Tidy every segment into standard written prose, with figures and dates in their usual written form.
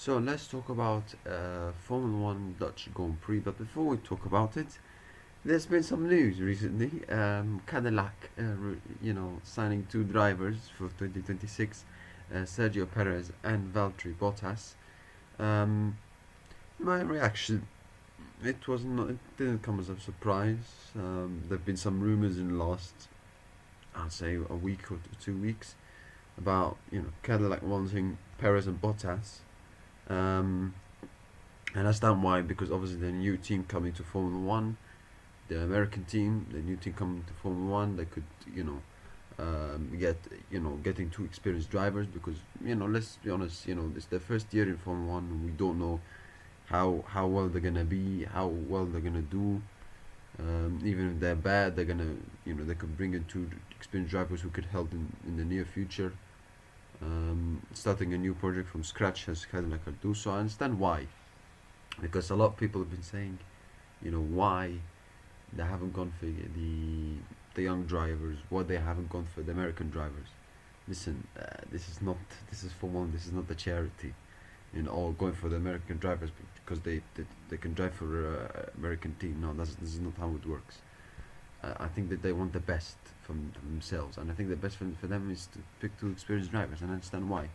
So let's talk about Formula One Dutch Grand Prix. But before we talk about it, there's been some news recently. Cadillac, signing two drivers for 2026, Sergio Perez and Valtteri Bottas. Um, my reaction, it was not, it didn't come as a surprise. There've been some rumors in the last, I'd say, a week or 2 weeks about Cadillac wanting Perez and Bottas. Um, and that's done why, because obviously the new team coming to Formula One, the American team, the new team coming to Formula One, they could getting two experienced drivers, because let's be honest, it's their first year in Formula One, and we don't know how well they're gonna be, how well they're gonna do. Even if they're bad, they're gonna they could bring in two experienced drivers who could help in the near future. Starting a new project from scratch as Cadillac do. So I understand why, because a lot of people have been saying, why they haven't gone for the young drivers, why they haven't gone for the American drivers. Listen, this is for one, this is not a charity, or going for the American drivers because they can drive for American team. No, this is not how it works. I think that they want the best from themselves, and I think the best for them is to pick two experienced drivers, and I understand why,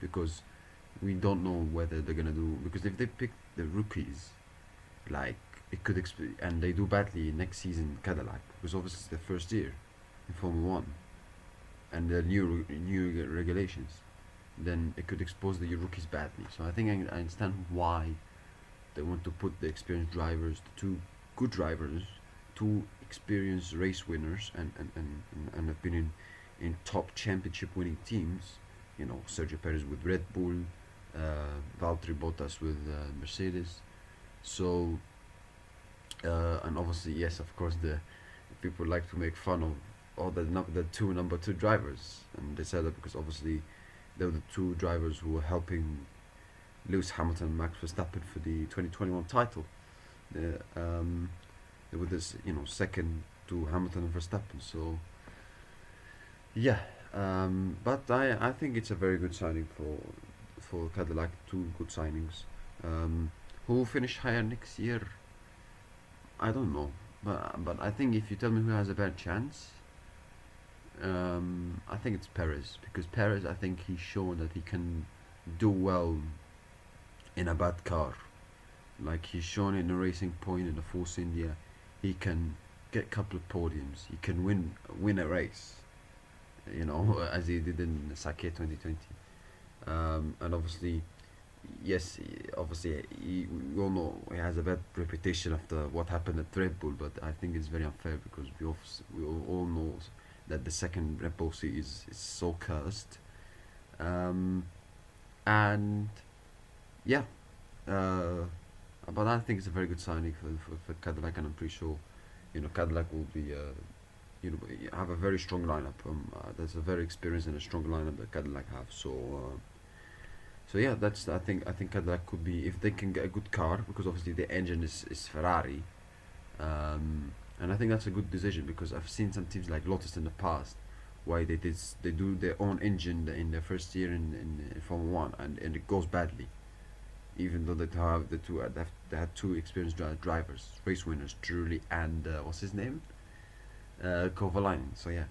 because we don't know whether they're gonna do. Because if they pick the rookies, like it could and they do badly next season, Cadillac, because obviously it's their first year in Formula One, and the new regulations, then it could expose the rookies badly. So I think I understand why they want to put the experienced drivers, the two good drivers, two experienced race winners, and have been in top championship winning teams. Sergio Perez with Red Bull, Valtteri Bottas with Mercedes. So, and obviously, yes, of course, the people like to make fun of all the two number two drivers, and they said that because obviously they were the two drivers who were helping Lewis Hamilton and Max Verstappen for the 2021 title. The, with this, second to Hamilton and Verstappen. So, yeah, but I think it's a very good signing for Cadillac. Two good signings. Who will finish higher next year? I don't know, but I think if you tell me who has a better chance, I think it's Perez, because Perez, I think he's shown that he can do well in a bad car. Like he's shown in the Racing Point in the Force India, he can get a couple of podiums. He can win a race, as he did in Sake 2020. And obviously, yes, we all know he has a bad reputation after what happened at Red Bull. But I think it's very unfair, because we all know that the second Red Bull seat is so cursed. And yeah. But I think it's a very good signing for Cadillac, and I'm pretty sure, Cadillac will be, have a very strong lineup. There's a very experienced and a strong lineup that Cadillac have. So yeah, that's I think Cadillac could be, if they can get a good car, because obviously the engine is Ferrari, and I think that's a good decision, because I've seen some teams like Lotus in the past, why they do their own engine in their first year in Formula One, and it goes badly, even though they had two experienced drivers, race winners, Trulli and what's his name, Kovalainen. So yeah,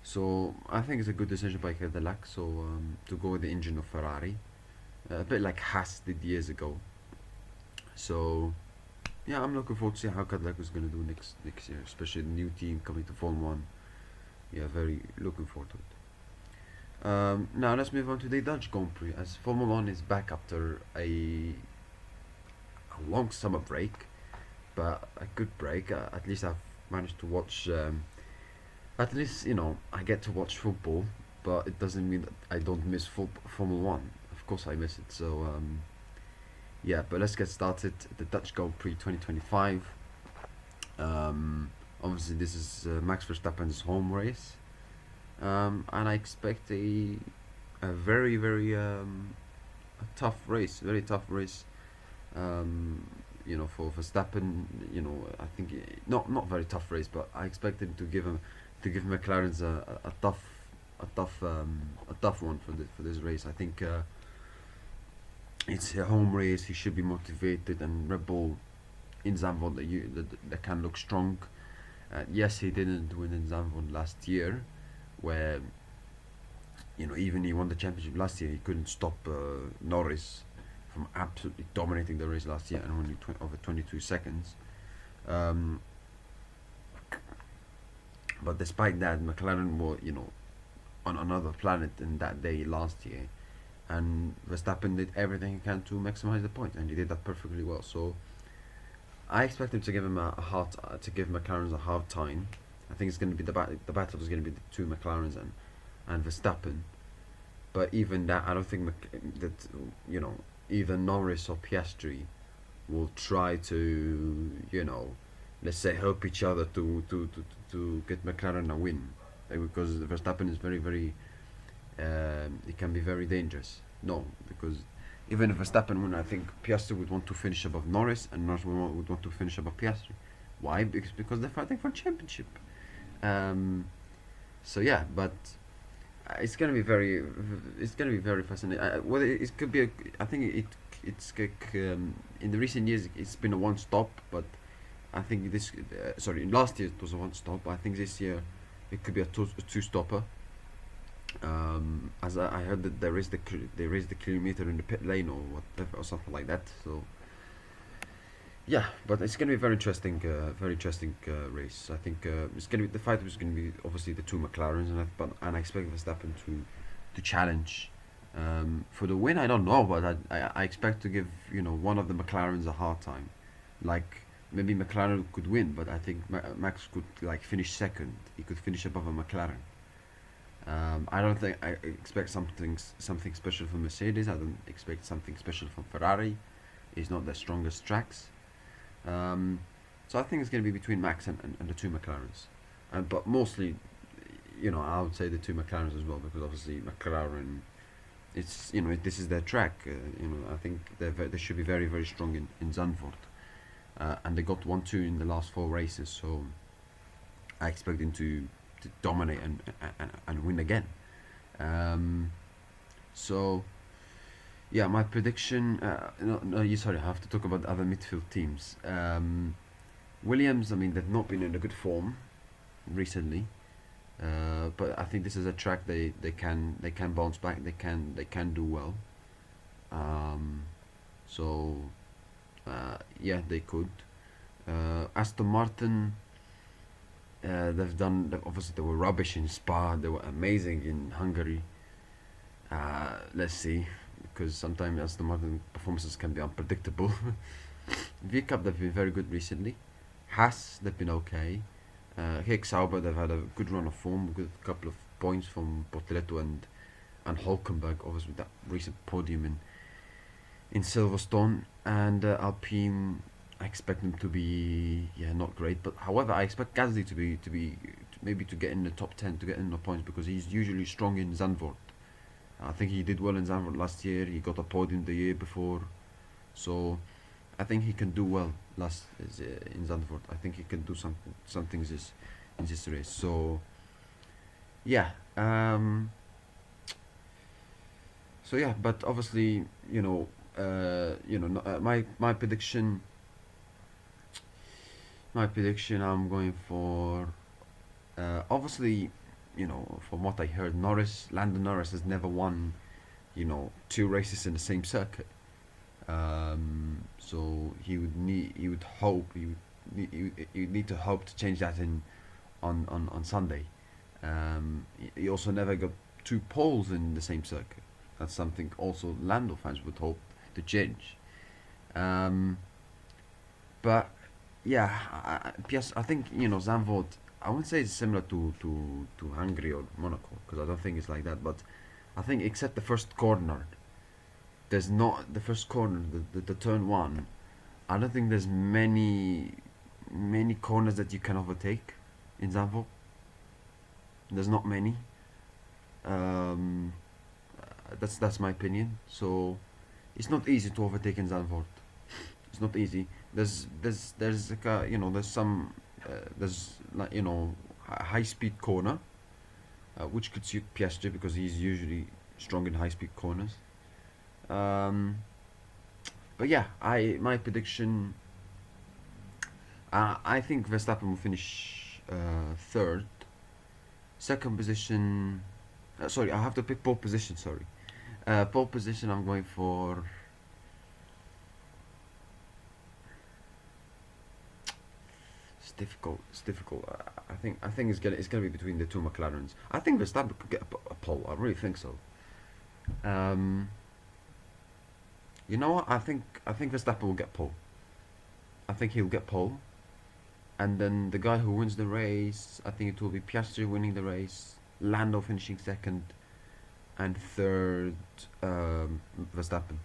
so I think it's a good decision by Cadillac. So to go with the engine of Ferrari, a bit like Haas did years ago. So yeah, I'm looking forward to see how Cadillac is gonna do next year, especially the new team coming to Formula One. Yeah, very looking forward to it. Now let's move on to the Dutch Grand Prix, as Formula One is back after a long summer break, but a good break. At least I've managed to watch. At least I get to watch football, but it doesn't mean that I don't miss Formula One. Of course I miss it. So yeah, but let's get started. The Dutch Grand Prix 2025. Obviously, this is Max Verstappen's home race. And I expect a very a tough race, very tough race. For Verstappen, I think not very tough race, but I expect him to give McLaren's a tough one for this race. I think It's a home race. He should be motivated, and Red Bull in Zandvoort that can look strong. Yes, he didn't win in Zandvoort last year, where even he won the championship last year. He couldn't stop Norris from absolutely dominating the race last year and winning over 22 seconds. Um, but despite that, McLaren were on another planet in that day last year, and Verstappen did everything he can to maximize the point, and he did that perfectly well. So I expect him to give him to give McLaren a hard time. I think it's going to be the battle is going to be the two McLarens and Verstappen. But even that, I don't think that either Norris or Piastri will try to let's say help each other to get McLaren a win, because Verstappen is very it can be very dangerous. No, because even if Verstappen win, I think Piastri would want to finish above Norris, and Norris would want to finish above Piastri. Why? Because they're fighting for championship. Um, so yeah, but it's gonna be very fascinating. Well, it could be. I think in the recent years it's been a one stop, but I think last year it was a one stop. I think this year it could be a two stopper. As I heard that they raised the kilometer in the pit lane or whatever or something like that. So yeah, but it's gonna be a very interesting race. I think it's gonna be the fight was gonna be obviously the two McLarens, and I expect Verstappen to challenge for the win. I don't know, but I expect to give one of the McLarens a hard time. Like maybe McLaren could win, but I think Max could like finish second. He could finish above a McLaren. I don't think I expect something special from Mercedes. I don't expect something special from Ferrari. It's not their strongest tracks. Um, so I think it's going to be between Max and the two McLarens. But mostly, I would say the two McLarens as well, because obviously McLaren, it's this is their track. I think they should be very strong in Zandvoort, and they got 1-2 in the last 4 races. So I expect them to dominate and win again. Um, so yeah, my prediction. Sorry, I have to talk about the other midfield teams. Williams, I mean, they've not been in a good form recently, but I think this is a track they can bounce back. They can do well. Um, so yeah, they could. Aston Martin, obviously they were rubbish in Spa. They were amazing in Hungary. Let's see, because sometimes Aston Martin performances can be unpredictable. V Cup they've been very good recently. Haas they've been okay. Hick Sauber they've had a good run of form, with a couple of points from Portiletto and Hulkenberg, obviously with that recent podium in Silverstone. And Alpine, I expect them to be not great, but however I expect Gasly to maybe to get in the top 10, to get in the points, because he's usually strong in Zandvoort. I think he did well in Zandvoort last year. He got a podium the year before, so I think he can do well in Zandvoort. I think he can do some things in this race. So yeah, but obviously my prediction. My prediction, I'm going for obviously, from what I heard, Lando Norris has never won, 2 races in the same circuit. So he would hope, he would need to hope to change that on Sunday. He also never got 2 poles in the same circuit. That's something also Lando fans would hope to change. Um, but yeah, yes, I think Zandvoort. I wouldn't say it's similar to Hungary or Monaco, because I don't think it's like that. But I think except the first corner, there's not the first corner, the turn one. I don't think there's many corners that you can overtake in Zandvoort. There's not many. Um, that's my opinion. So it's not easy to overtake in Zandvoort. It's not easy. There's like there's some there's like a high speed corner, which could suit Piastri because he's usually strong in high speed corners. Um, But yeah, my prediction. I think Verstappen will finish third. Second position. Sorry, I have to pick pole position. Sorry, pole position. I'm going for. It's difficult. It's difficult. I think it's gonna be between the two McLarens. I think Verstappen could get a pole. I really think so. Um, you know what? I think Verstappen will get pole. I think he'll get pole, and then the guy who wins the race, I think it will be Piastri winning the race, Lando finishing second, and third Verstappen.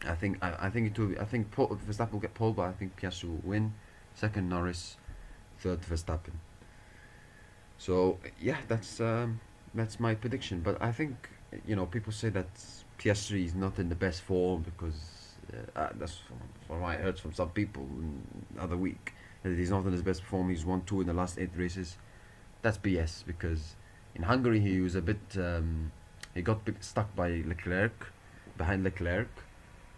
I think it will be, Verstappen will get pole, but I think Piastri will win. Second Norris, third Verstappen. So yeah, that's my prediction. But I think people say that Piastri is not in the best form because that's from what I heard from some people the other week that he's not in his best form. He's won two in the last 8 races. That's BS because in Hungary he was a bit he got stuck by Leclerc behind Leclerc,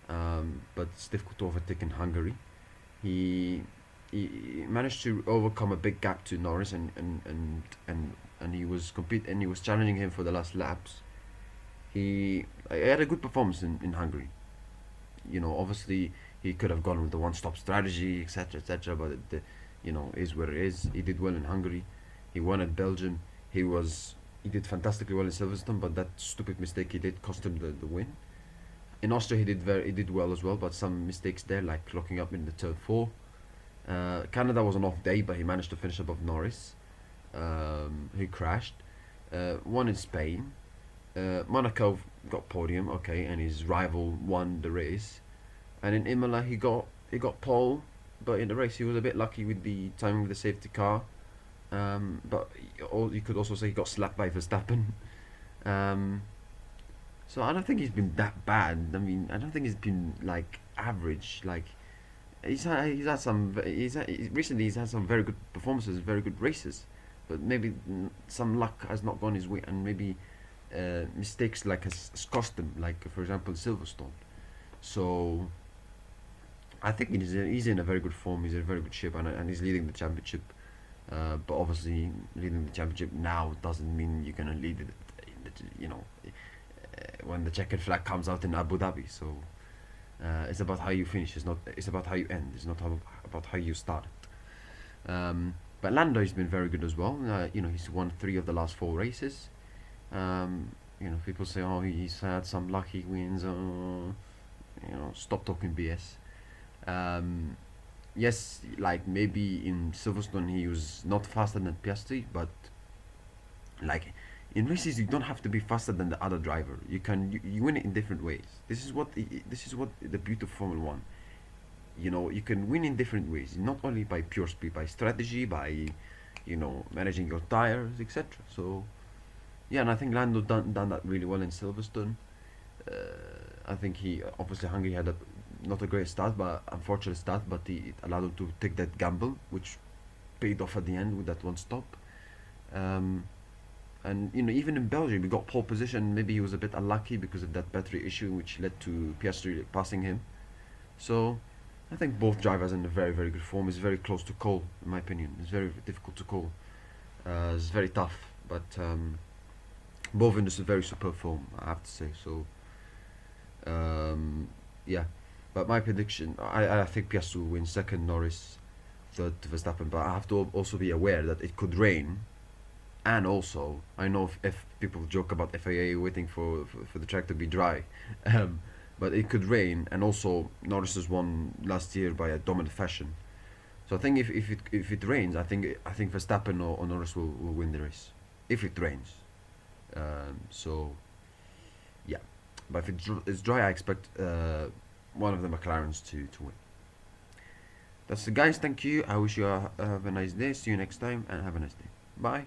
but it's difficult to overtake in Hungary. He he managed to overcome a big gap to Norris and he was he was challenging him for the last laps. He had a good performance in Hungary. Obviously he could have gone with the one-stop strategy, etc., but is where it is. He did well in Hungary. He won at Belgium. He did fantastically well in Silverstone, but that stupid mistake he did cost him the win. In Austria he did well as well, but some mistakes there, like locking up in the turn four. Canada was an off day, but he managed to finish above Norris. He crashed. Won in Spain. Monaco got podium, okay, and his rival won the race. And in Imola he got pole, but in the race he was a bit lucky with the timing of the safety car. But you could also say he got slapped by Verstappen. Um, so I don't think he's been that bad. I mean, I don't think he's been like average. Like recently he's had some very good performances, very good races, but maybe some luck has not gone his way, and maybe mistakes like has cost him. Like for example Silverstone. So I think he's in a very good form. He's in a very good shape, and he's leading the championship. But obviously, leading the championship now doesn't mean you're gonna lead it. When the checkered flag comes out in Abu Dhabi. So it's about how you finish. It's about how you end. It's not about how you start. But Lando has been very good as well. He's won 3 of the last 4 races. People say, oh, he's had some lucky wins. Stop talking BS. Yes, like maybe in Silverstone he was not faster than Piastri, but like in races you don't have to be faster than the other driver. You win it in different ways. This is what the beauty of Formula One. You can win in different ways, not only by pure speed, by strategy, by managing your tires, etc. So yeah, and I think Lando done that really well in Silverstone. Uh, I think he obviously Hungary had a not a great start, but unfortunate start, but it allowed him to take that gamble, which paid off at the end with that one stop. Um, and even in Belgium, he got pole position. Maybe he was a bit unlucky because of that battery issue, which led to Piastri passing him. So I think both drivers are in a very very good form. It's very close to call, in my opinion. It's very difficult to call. It's very tough, but both in this very superb form, I have to say. So yeah. But my prediction, I think Piastri will win, second Norris, third Verstappen. But I have to also be aware that it could rain, and also I know if people joke about FIA waiting for the track to be dry, um, but it could rain, and also Norris has won last year by a dominant fashion. So I think if it rains, I think Verstappen or Norris will win the race if it rains. So yeah, but if it's dry, I expect one of the McLarens to win. That's it, guys. Thank you. I wish you have a nice day. See you next time, and have a nice day. Bye.